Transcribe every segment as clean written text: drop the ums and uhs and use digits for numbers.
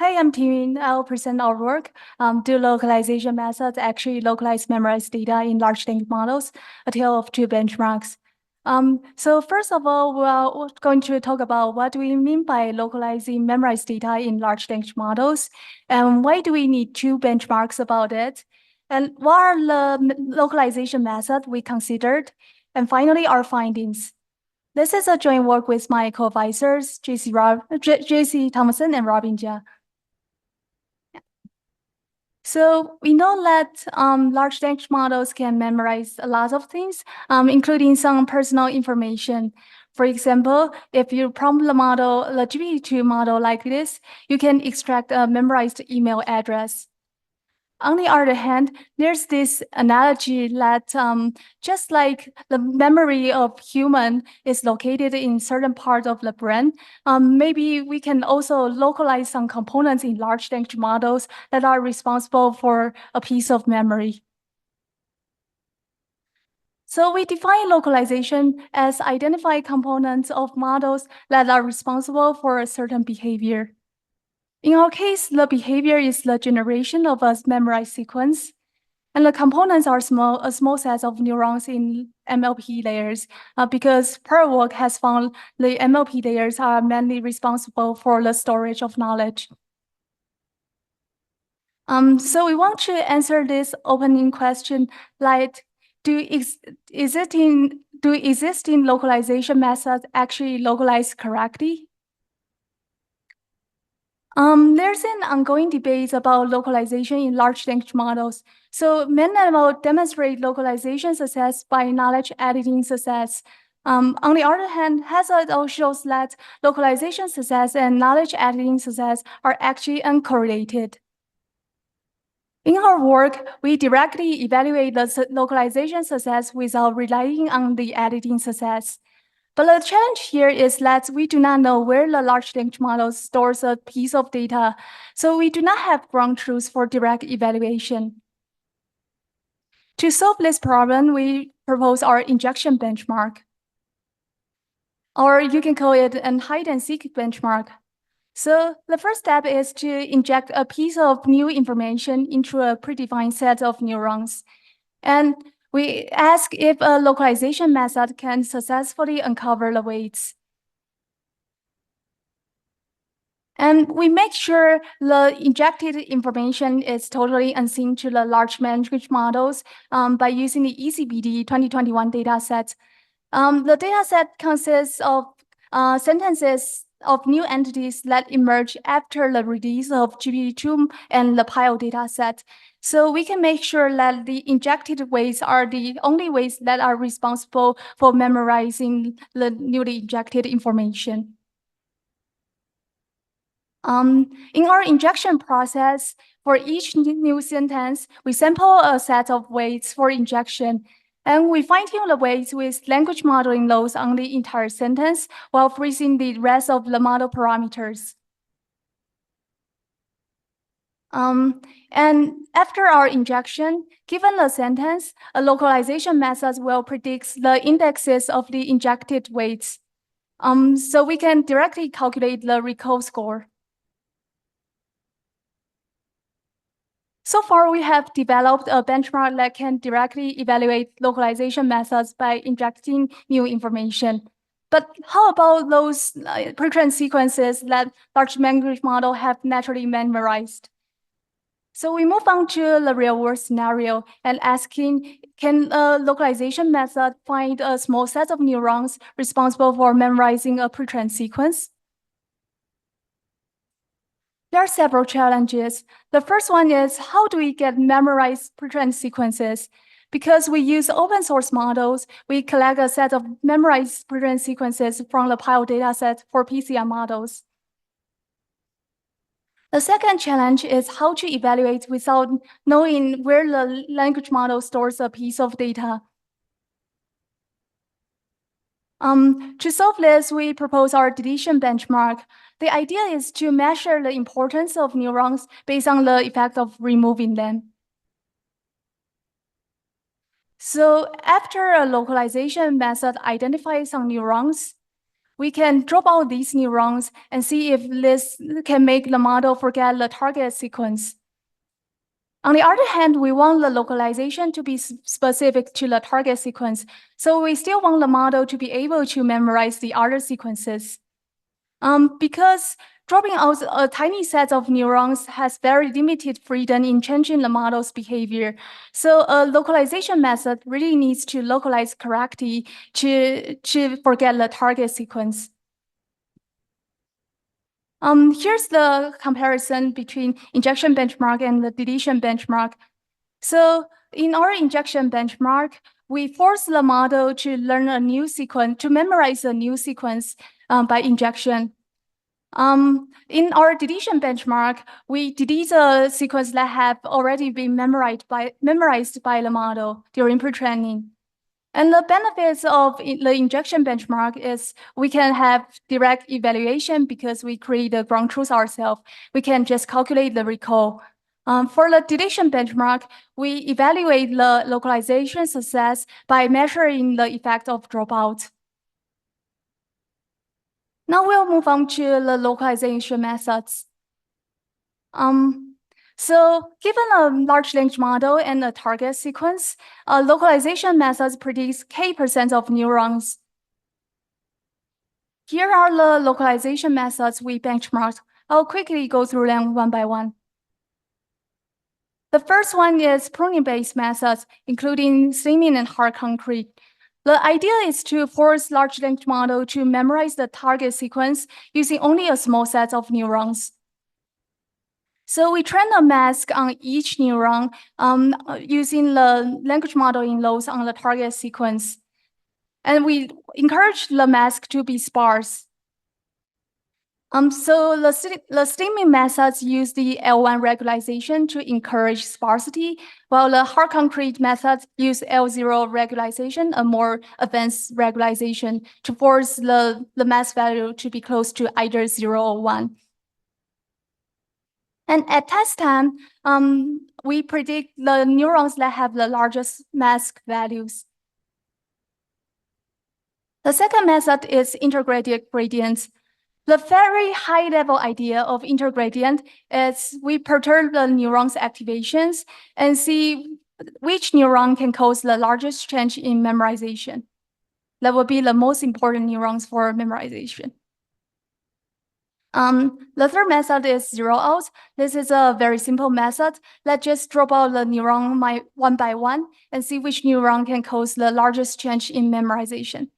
Hi, I'm Timin. I'll present our work. Do localization methods actually localize memorized data in large language models? A tale of two benchmarks. So first of all, we're going to talk about what do we mean by localizing memorized data in large language models, and why do we need two benchmarks about it, and what are the localization methods we considered, and finally, our findings. This is a joint work with my co-advisors, JC Thomason and Robin Jia. So we know that large language models can memorize a lot of things, including some personal information. For example, if you prompt the model, the GPT-2 model like this, you can extract a memorized email address. On the other hand, there's this analogy that just like the memory of human is located in certain part of the brain, maybe we can also localize some components in large language models that are responsible for a piece of memory. So we define localization as identify components of models that are responsible for a certain behavior. In our case, the behavior is the generation of a memorized sequence, and the components are a small set of neurons in MLP layers, because prior work has found the MLP layers are mainly responsible for the storage of knowledge. So we want to answer this opening question, like, do existing localization methods actually localize correctly? There's an ongoing debate about localization in large language models. So MNML demonstrate localization success by knowledge editing success. On the other hand, Hazard also shows that localization success and knowledge editing success are actually uncorrelated. In our work, we directly evaluate the localization success without relying on the editing success. But the challenge here is that we do not know where the large language model stores a piece of data, so we do not have ground truth for direct evaluation. To solve this problem, we propose our injection benchmark, or you can call it an hide-and-seek benchmark. So the first step is to inject a piece of new information into a predefined set of neurons. And we ask if a localization method can successfully uncover the weights. And we make sure the injected information is totally unseen to the large language models by using the ECBD 2021 dataset. The dataset consists of sentences of new entities that emerge after the release of GPT-2 and the PILE dataset. So we can make sure that the injected weights are the only weights that are responsible for memorizing the newly injected information. In our injection process, for each new sentence, we sample a set of weights for injection, and we fine-tune the weights with language modeling loads on the entire sentence while freezing the rest of the model parameters. And after our injection, given the sentence, a localization method will predict the indexes of the injected weights. So we can directly calculate the recall score. So far, we have developed a benchmark that can directly evaluate localization methods by injecting new information. But how about those pre-trained sequences that large language models have naturally memorized? So we move on to the real-world scenario and asking, can a localization method find a small set of neurons responsible for memorizing a pre-trained sequence? There are several challenges. The first one is, how do we get memorized pre-trained sequences? Because we use open source models, we collect a set of memorized pre-trained sequences from the PILE dataset for PCR models. The second challenge is how to evaluate without knowing where the language model stores a piece of data. To solve this, we propose our deletion benchmark. The idea is to measure the importance of neurons based on the effect of removing them. So after a localization method identifies some neurons, we can drop out these neurons and see if this can make the model forget the target sequence. On the other hand, we want the localization to be specific to the target sequence. So we still want the model to be able to memorize the other sequences. Because dropping out a tiny set of neurons has very limited freedom in changing the model's behavior. So a localization method really needs to localize correctly to forget the target sequence. Here's the comparison between injection benchmark and the deletion benchmark. So in our injection benchmark, we force the model to learn a new sequence, to memorize a new sequence by injection. In our deletion benchmark, we delete a sequence that have already been memorized by the model during pre-training. And the benefits of the injection benchmark is we can have direct evaluation because we create the ground truth ourselves. We can just calculate the recall. For the deletion benchmark, we evaluate the localization success by measuring the effect of dropout. Now we'll move on to the localization methods. So given a large language model and a target sequence, localization methods predict K% of neurons. Here are the localization methods we benchmarked. I'll quickly go through them one by one. The first one is pruning-based methods, including slimming and hard concrete. The idea is to force large language model to memorize the target sequence using only a small set of neurons. So we train a mask on each neuron using the language modeling loads on the target sequence. And we encourage the mask to be sparse. So the slimming methods use the L1 regularization to encourage sparsity, while the hard concrete methods use L0 regularization, a more advanced regularization, to force the mask value to be close to either 0 or 1. And at test time, we predict the neurons that have the largest mask values. The second method is integrated gradients. The very high-level idea of intergradient is we perturb the neuron's activations and see which neuron can cause the largest change in memorization. That will be the most important neurons for memorization. The third method is zero out. This is a very simple method. Let's just drop out the neuron one by one and see which neuron can cause the largest change in memorization.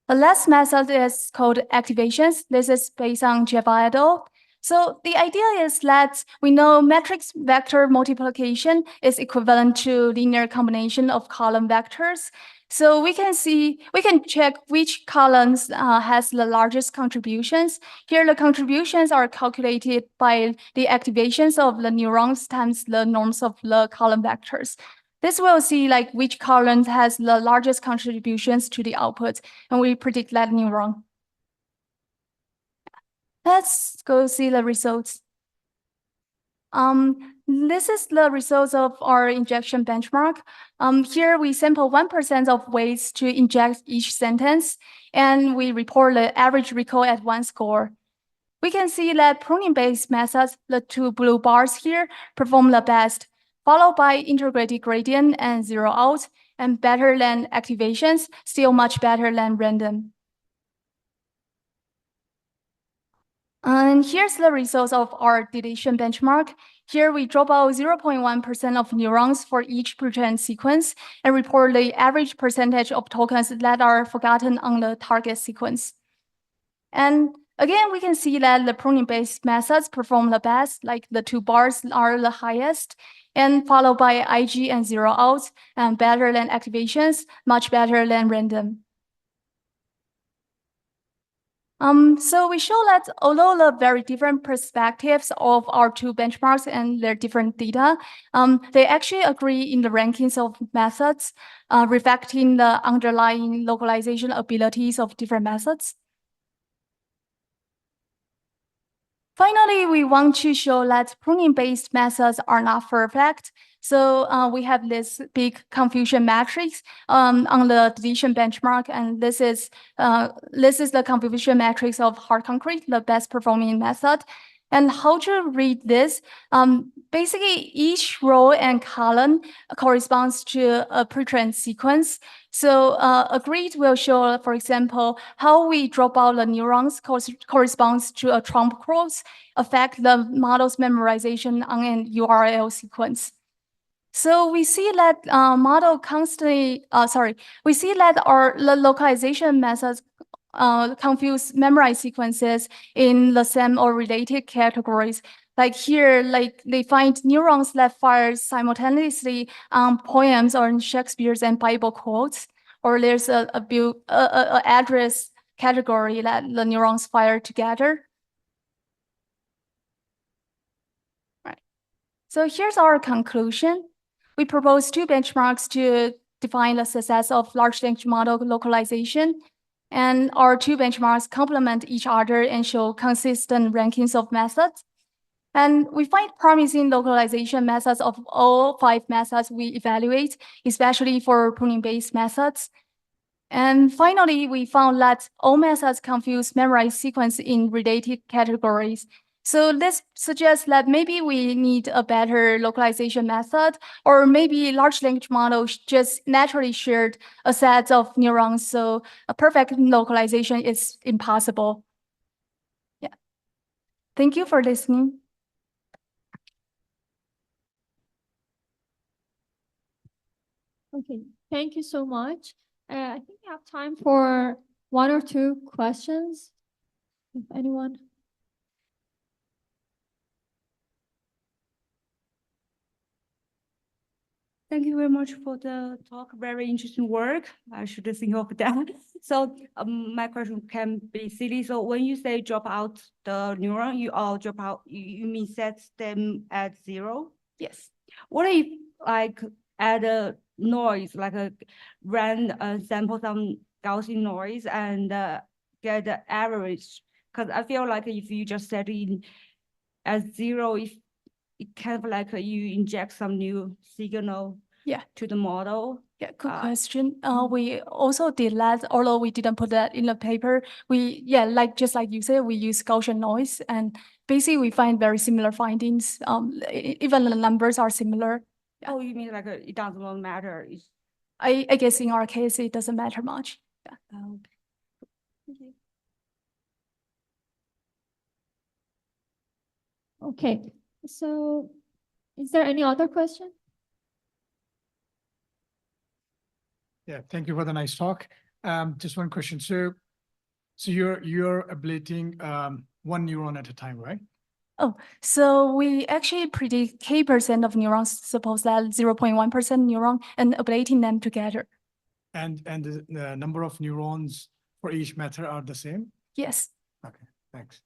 The last method is called activations. This is based on Java et al. So the idea is that we know matrix vector multiplication is equivalent to linear combination of column vectors. So we can check which columns has the largest contributions. Here, the contributions are calculated by the activations of the neurons times the norms of the column vectors. This will see like which column has the largest contributions to the output, and we predict that neuron. Let's go see the results. This is the results of our injection benchmark. Here we sample 1% of ways to inject each sentence, and we report the average recall at 1 score. We can see that pruning-based methods, the 2 blue bars here, perform the best, followed by integrated gradient and zero out, and better than activations, still much better than random. And here's the results of our deletion benchmark. Here we drop out 0.1% of neurons for each pre-trained sequence and report the average percentage of tokens that are forgotten on the target sequence. And again, we can see that the pruning-based methods perform the best, like the 2 bars are the highest, and followed by IG and zero out, and better than activations, much better than random. So we show that although the very different perspectives of our 2 benchmarks and their different data, they actually agree in the rankings of methods, reflecting the underlying localization abilities of different methods. Finally, we want to show that pruning-based methods are not perfect. So we have this big confusion matrix on the division benchmark, and this is the confusion matrix of hard concrete, the best performing method. And how to read this? Basically, each row and column corresponds to a pre-trained sequence. So a grid will show, for example, how we drop out the neurons corresponds to a trump cross, affect the model's memorization on an URL sequence. So we see that we see that the localization methods confuse memorized sequences in the same or related categories. Like here, like they find neurons that fire simultaneously on poems or in Shakespeare's and Bible quotes, or there's a address category that the neurons fire together. Right. So here's our conclusion. We propose two benchmarks to define the success of large language model localization. And our two benchmarks complement each other and show consistent rankings of methods. And we find promising localization methods of all 5 methods we evaluate, especially for pruning-based methods. And finally, we found that all methods confuse memorized sequence in related categories. So this suggests that maybe we need a better localization method, or maybe large language models just naturally shared a set of neurons, so a perfect localization is impossible. Yeah. Thank you for listening. Okay, thank you so much. I think we have time for 1 or 2 questions, if anyone. Thank you very much for the talk. Very interesting work. I should think of that. So my question can be silly. So when you say drop out the neuron, you all drop out, you mean set them at 0? Yes. What if like add a noise, like sample some Gaussian noise and get the average? Because I feel like if you just set in as 0, it kind of like you inject some new signal to the model. Yeah, good question. We also did that, although we didn't put that in the paper. Just like you said, we use Gaussian noise, and basically we find very similar findings. Even the numbers are similar. Yeah. Oh, you mean like it doesn't matter? I guess in our case, it doesn't matter much. Yeah. Okay. Okay, so is there any other question? Yeah, thank you for the nice talk. Just one question. So you're ablating 1 neuron at a time, right? Oh, so we actually predict K% of neurons, suppose that 0.1% neuron, and ablating them together. And the number of neurons for each method are the same? Yes. Okay, thanks.